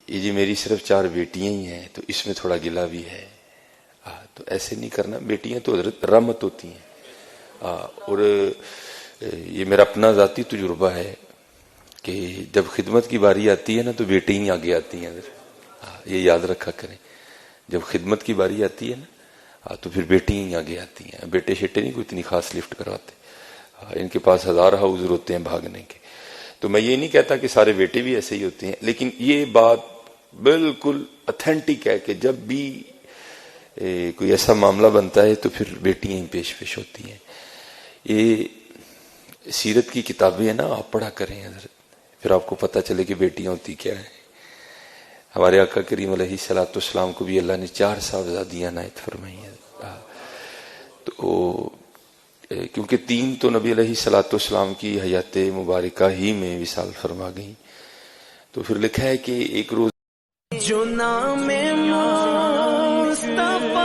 یہ جی میری صرف 4 بیٹیاں ہی ہیں تو اس میں تھوڑا گلہ بھی ہے. تو ایسے نہیں کرنا، بیٹیاں تو حضرت رحمت ہوتی ہیں. اور یہ میرا اپنا ذاتی تجربہ ہے کہ جب خدمت کی باری آتی ہے نا تو بیٹے ہی آگے آتی ہیں. یہ یاد رکھا کریں، جب خدمت کی باری آتی ہے نا تو پھر بیٹی ہی آگے آتی ہیں. بیٹے شیٹے نہیں کوئی اتنی خاص لفٹ کرواتے، ان کے پاس ہزارہ عذر ہوتے ہیں بھاگنے کے. تو میں یہ نہیں کہتا کہ سارے بیٹے بھی ایسے ہی ہوتے ہیں، لیکن یہ بات بالکل اتھینٹک ہے کہ جب بھی کوئی ایسا معاملہ بنتا ہے تو پھر بیٹیاں ہی پیش ہوتی ہیں. یہ سیرت کی کتابیں ہیں نا، آپ پڑھا کریں حضرت، پھر آپ کو پتہ چلے کہ بیٹیاں ہوتی کیا ہیں. ہمارے آقا کریم علیہ الصلوۃ والسلام کو بھی اللہ نے 4 صاحبزادیاں عنایت فرمائی ہیں. تو کیونکہ 3 تو نبی علیہ الصلوۃ والسلام کی حیات مبارکہ ہی میں وصال فرما گئیں، تو پھر لکھا ہے کہ ایک روز جو نام مصطفیٰ